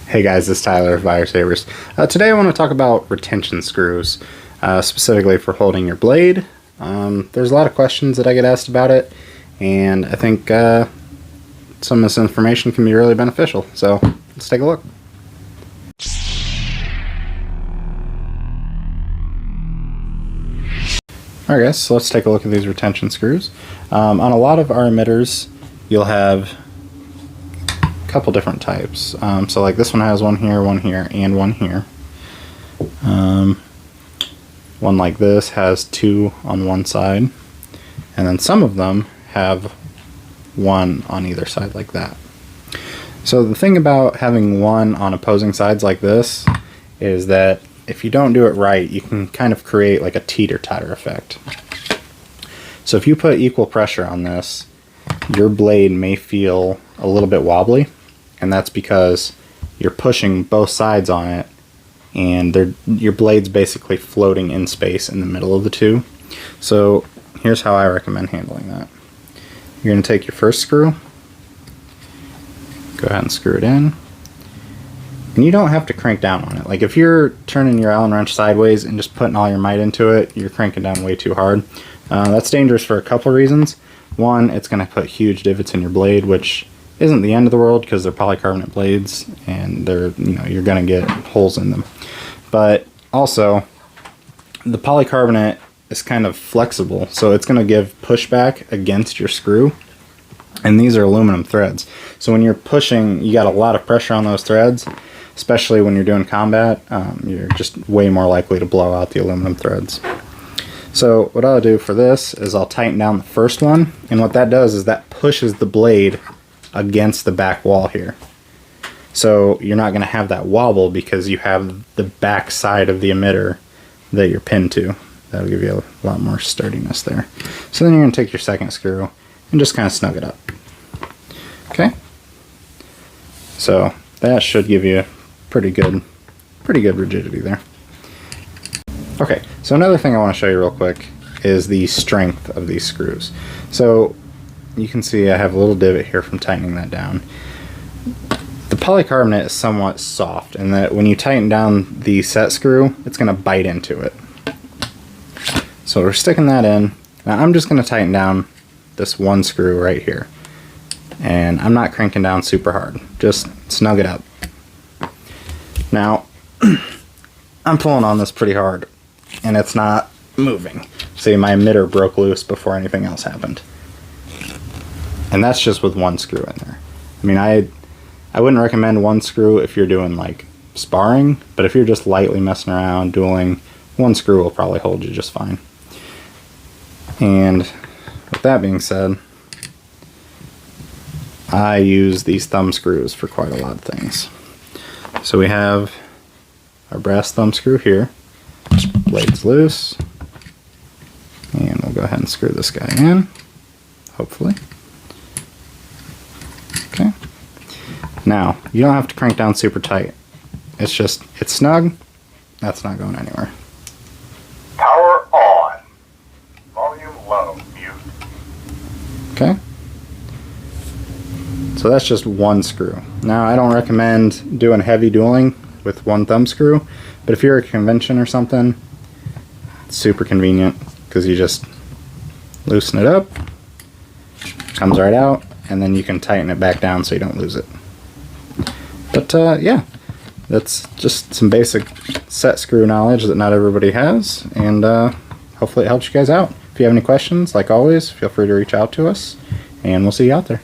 Hey guys, this is Tyler of Vire Sabers. Today I want to talk about retention screws, specifically for holding your blade. There's a lot of questions that I get asked about it, and I think some of this information can be really beneficial. So let's take a look. Alright guys, so let's take a look at these retention screws. On a lot of our emitters, you'll have couple different types. So like this one has one here, and one here. One like this has two on one side, and then some of them have one on either side like that. So the thing about having one on opposing sides like this is that if you don't do it right, you can kind of create like a teeter-totter effect. So if you put equal pressure on this, your blade may feel a little bit wobbly, and that's because you're pushing both sides on it, and your blade's basically floating in space in the middle of the two. So here's how I recommend handling that. You're going to take your first screw, go ahead and screw it in, and you don't have to crank down on it. Like if you're turning your Allen wrench sideways and just putting all your might into it, you're cranking down way too hard. That's dangerous for a couple reasons. One, it's going to put huge divots in your blade, which isn't the end of the world because they're polycarbonate blades and you're going to get holes in them. But also, the polycarbonate is kind of flexible, so it's going to give pushback against your screw, and these are aluminum threads. So when you're pushing, you got a lot of pressure on those threads, especially when you're doing combat. You're just way more likely to blow out the aluminum threads. So what I'll do for this is I'll tighten down the first one, and what that does is that pushes the blade against the back wall here. So you're not going to have that wobble because you have the back side of the emitter that you're pinned to. That'll give you a lot more sturdiness there. So then you're going to take your second screw and just kind of snug it up. Okay? So that should give you pretty good rigidity there. Okay, so another thing I want to show you real quick is the strength of these screws. So you can see I have a little divot here from tightening that down. The polycarbonate is somewhat soft, and that when you tighten down the set screw, it's going to bite into it. So we're sticking that in. Now I'm just going to tighten down this one screw right here. And I'm not cranking down super hard. Just snug it up. Now, I'm pulling on this pretty hard, and it's not moving. See, my emitter broke loose before anything else happened. And that's just with one screw in there. I mean, I wouldn't recommend one screw if you're doing like sparring, but if you're just lightly messing around, dueling, one screw will probably hold you just fine. And with that being said, I use these thumb screws for quite a lot of things. So we have our brass thumb screw here, blade's loose, and we'll go ahead and screw this guy in, hopefully. Okay. Now, you don't have to crank down super tight. It's snug. That's not going anywhere. Power on. Volume low. Mute. Okay. So that's just one screw. Now, I don't recommend doing heavy dueling with one thumb screw, but if you're at a convention or something, it's super convenient because you just loosen it up, comes right out, and then you can tighten it back down so you don't lose it. But yeah, that's just some basic set screw knowledge that not everybody has, and hopefully it helps you guys out. If you have any questions, like always, feel free to reach out to us, and we'll see you out there.